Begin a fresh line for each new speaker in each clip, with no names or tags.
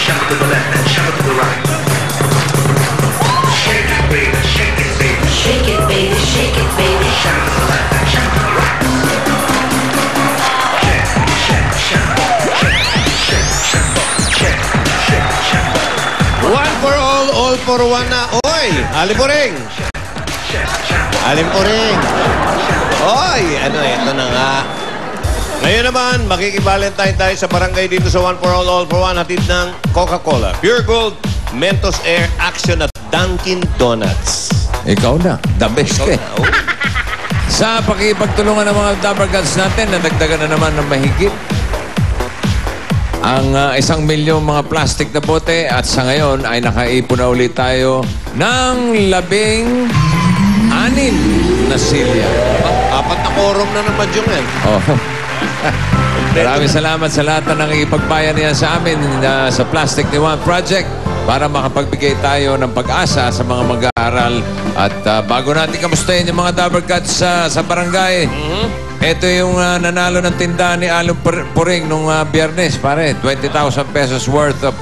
Shuffle to the left and shuffle to the right. Shake it, baby, shake it, baby. Shake it, baby, shake it, baby. Shuffle to the left and shuffle to the right. Shake, shake, shake, shake, shake, shake.
One for all for one na. Oy, Alipuring. Alipuring. Oy, ano, ito na nga. Ngayon naman, makiki-Valentine tayo sa barangay dito sa One for all for one, hatid ng Coca-Cola, Pure Gold, Mentos Air, Action at Dunkin Donuts.
Ikaw na. The best ka. Sa pakipagtulungan ng mga Dapper Gods natin, nadagdagan na naman ng mahigit ang 1 milyong mga plastic na bote at sa ngayon ay nakaipon na ulit tayo ng 16 na silya.
Apat na quorum na naman yung yan.
Oh. Maraming salamat sa lahat na nakikipagbayan niya sa amin sa Plastic ni Juan Project para makapagbigay tayo ng pag-asa sa mga mag-aaral. At bago natin kamustahin yung mga Dapper Gods sa barangay, ito yung nanalo ng tindahan ni Aling Puring nung biyernes, pare. 20,000 pesos worth of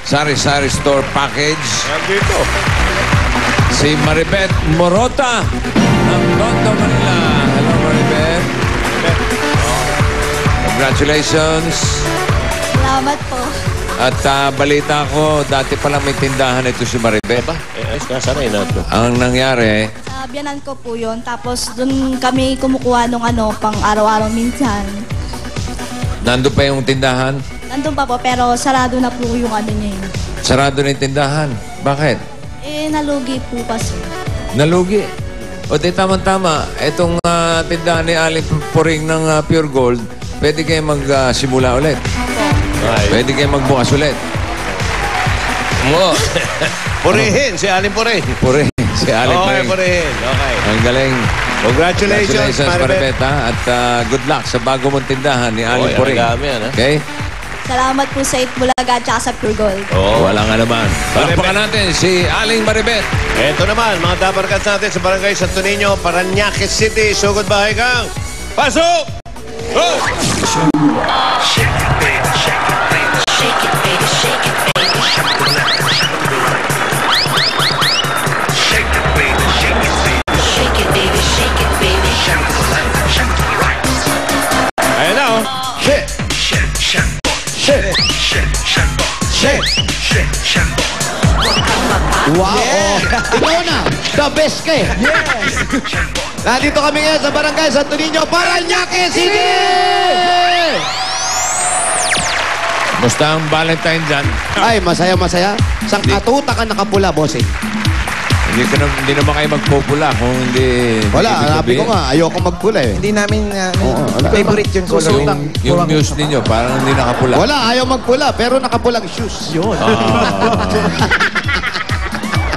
sari-sari store package.
Dito.
Si Maribeth Morota ng Tondo, Manila. Hello, Maribeth. Congratulations.
Salamat po.
At balita ko, dati palang may tindahan ito si Maribeth.
Ayos na, sanay na ito.
Ang nangyari,
Sa biyanan ko po yun. Tapos dun kami kumukuha nung pang araw-araw minsan.
nandun pa yung tindahan?
Nandun pa po, pero sarado na po yung niya yun.
Sarado na yung tindahan. Bakit?
Nalugi po kasi.
Nalugi. O di tama-tama, itong tindahan ni Aling Puring ng Pure Gold, pwede kayo magsimula ulit. Pwede kayo magbukas ulit.
Mo. Purihin, si Aling Puring.
Puring. Si Aling
Okay,
Puring.
purihin. Okay.
Ang galing.
Congratulations,
Maribeth. At good luck sa bago mong tindahan ni Aling Puring. Okay?
Salamat po sa Itbulaga at sa Pure Gold.
Wala nga naman. Palakpakan natin si Aling Maribeth.
Ito naman, mga Dapper Gods natin sa Barangay Santo Niño, Parañaque City. Sugod bahay kang pasok! Go!
Shake it, baby, shake it, baby. Shake it, baby, shake it, baby. Shuffle to the left and shuffle to the right. Shake it, baby, shake it, baby. Shake it, baby, shake it, baby. Shuffle to the left and shuffle to the right.
Ayan na, oh. Shit!
Shake, shake,
Shit!
shake, shake,
Shit!
shake, shake.
Wow! Ikaw na! The best ka eh! Yes! Nandito kami ngayon sa Barangay Santo Niño, Parañaque City!
Musta ang Valentine dyan?
Ay, masaya-masaya. Sang katuta ka nakapula, bossing.
Hindi naman kayo magpupula kung hindi...
Wala, sabi ko nga, ayoko magpula eh.
Hindi namin
wala.
favorite yung color.
Yung news ninyo, parang hindi nakapula.
Wala, ayaw magpula, pero nakapulang shoes. Yun.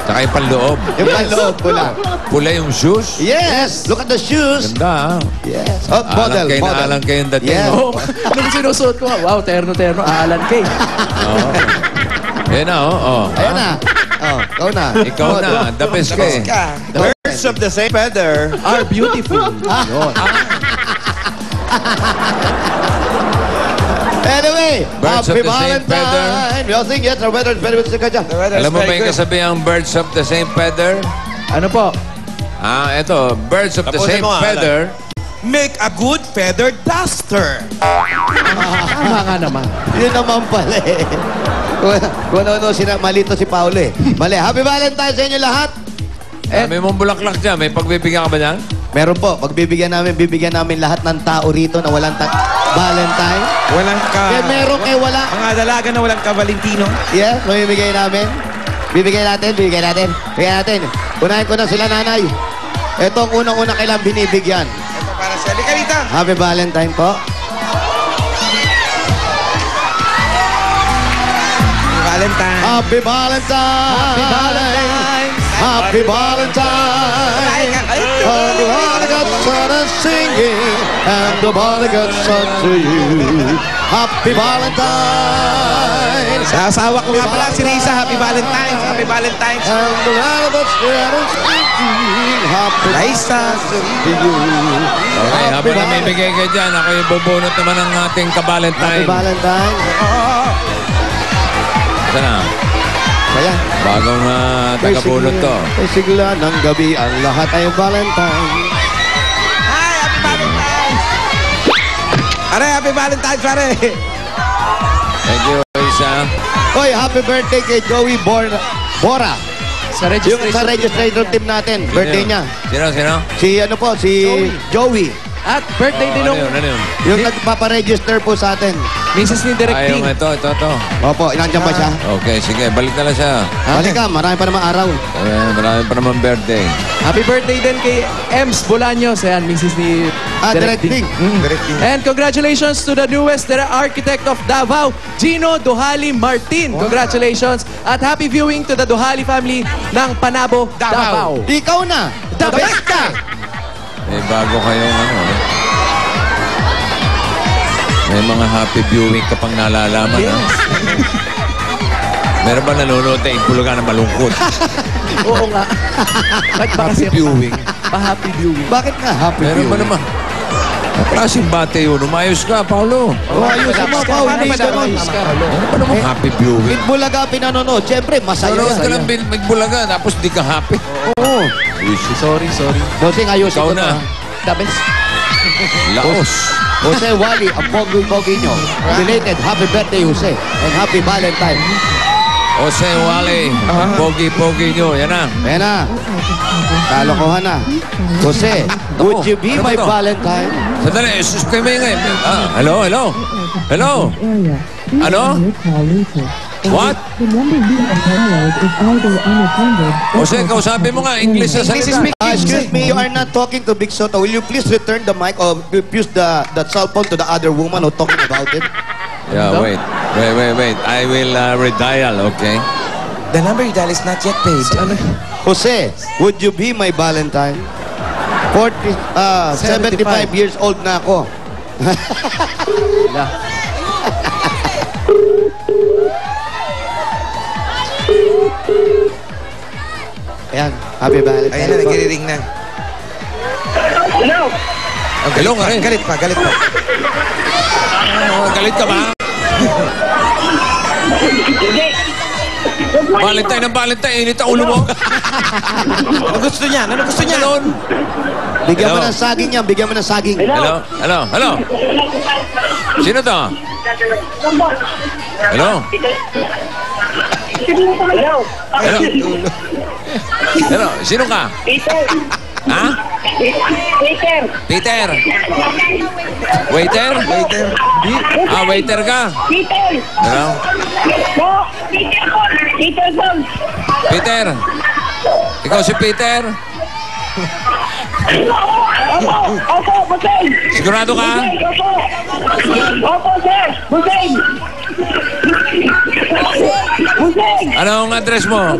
Tsaka yung panloob.
Yung panloob, pula.
Pula yung shoes?
Yes! Look at the shoes!
Ganda,
Yes. Oh, model, model.
Alan kayong dating.
Yes.
Oh, nung sinusuot ko, wow, terno-terno, Alan Kay.
Ayan na,
Ayan na. Oh, ikaw na.
Ikaw na, the best ka eh.
Birds of the same feather.
Are beautiful. Yun.
Anyway,
Birds of
happy
the same feather.
Valentine. We'll sing yes, our weather is very good.
Alam mo ba yung kasabihang birds of the same feather?
Ano po?
Eto, birds of the
Tapusin
same
mo, Alan.
feather.
Make a good feather duster.
Tama nga naman.
Yun naman pala eh. Kung ano malito si Paolo eh. Mali. Happy Valentine sa inyo lahat.
May mong bulaklak dyan. May pagbibigyan ka ba dyan?
Meron po. Bibigyan namin lahat ng tao rito na walang Valentine.
Walang
Kaya meron kay wala.
Mga dalaga na walang ka-Valentino.
Yes, mamimigay namin. Bibigyan natin. Unahin ko na sila, nanay. Ito ang unang-una kailang binibigyan.
Ito para sa Likarita.
Happy Valentine po.
Valentine.
Happy Valentine. Happy Valentine. Happy Valentine. And the Valentine's are singing, and the Valentine's are to you. Happy Valentine.
Sa asawa ko nga pala si Risa. Happy Valentine's. Happy Valentine's.
And the Valentine's are singing, happy
Liza.
Valentine's to you.
Okay, habang namimigay ka dyan, ako yung bubunot naman ng ating
Happy
ka-Valentine.
Valentine.
sana.
Kaya,
Bagong tagabunot to.
Kay sigla ng gabi, ang lahat ay Valentine.
Hi, Happy Valentine's! Pare, Happy Valentine's, pare!
Thank you, Isa.
Hoy, happy birthday kay Joey Bora.
Sa
Yung sa
registration.
registrator team natin, birthday niya.
Sino?
Si ano po, si Joey.
At birthday din
Ano
ng
yun, ano yun?
Yung nagpaparegister po sa atin.
Mrs. ni Direct
Ayaw
Ding.
nga ito.
Opo, nandiyan ba siya?
Okay, sige, balik na lang siya.
Balik ka, marami pa namang araw.
Marami pa naman birthday.
Happy birthday din kay Ems Bolaños. Ayan, Mrs. ni
Direct Ding.
And congratulations to the newest architect of Davao, Gino Duhali Martin. Congratulations. At happy viewing to the Duhali family ng Panabo, Davao.
Ikaw na, the best ka!
Bago kayong may mga happy viewing ka pang nalalaman.
Yes.
Meron ba nanonood na Ipulaga na malungkot?
Oo nga. Ba't ba kasi
viewing.
pa-happy viewing?
Bakit nga happy
Meron ba
viewing?
naman? Klaseng bate yun. Umayos ka, Paolo.
Ayos mo, Paul. Hindi ganun.
Ano ba naman happy viewing?
Bitbulaga pinanonood. Siyempre, masaya
Nanonood ka
yan.
ng Bulaga, tapos di ka happy.
Oo.
Sorry.
Bossing, ayusin
Ikaw
ko to,
na.
ha?
The best.
Laos.
Jose Wally, ang pogi-pogi nyo. Belated, happy birthday, Jose. And happy Valentine.
Jose Wally. Pogi-pogi nyo. Yan na.
Ayan na. Kalokohan na. Jose, would you be
Ano ba
my
to?
Valentine?
Sandali, sus kayo may ngayon. Hello?
area. Please
Ano?
your call later.
What?
The number being dialed is either unattended or
Jose, kausapin mo nga. English na salita.
Excuse me, you are not talking to Big Soto. Will you please return the mic or use the cell phone to the other woman who talking about it?
Yeah, wait. I will redial, okay?
The number you dial is not yet paid.
Jose, would you be my Valentine? 75 years old na ako. Ayan, happy Valentine.
Ayan na, nagkiriring na.
Hello nga rin.
Galit pa.
Galit ka ba? Valentine. Init ang ulo mo.
Ano gusto niya?
Ganon.
Bigyan mo
Hello.
ng saging yan, bigyan mo ng saging.
Hello. Sino to? Hello. Sino ka? Ha? Peter. Waiter? Waiter ka? Hello? Peter. Ikaw si Peter? Sigurado ka? Anong address mo?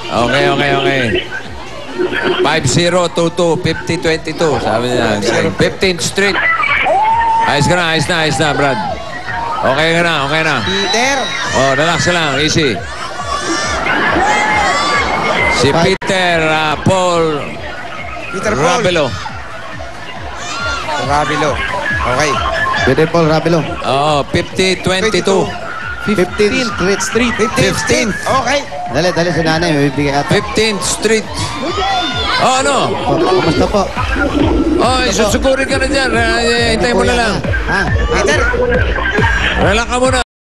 Okay. 5022 5022. Sabi niya. 15th Street. Ayos na, Brad. Okay na.
Peter!
Oh, relax lang. Easy. Si Peter Paul Rabelo.
Okay.
Peter Paul Rabelo.
Oo, 5022.
15th Street.
15th.
Okay.
Dali, si nanay. May bibigay ata.
15th Street. Oh, ano?
Kumusta po?
Oh, susuguri ka na dyan. Hintay mo na lang.
Ha?
Peter!
Relax ka muna.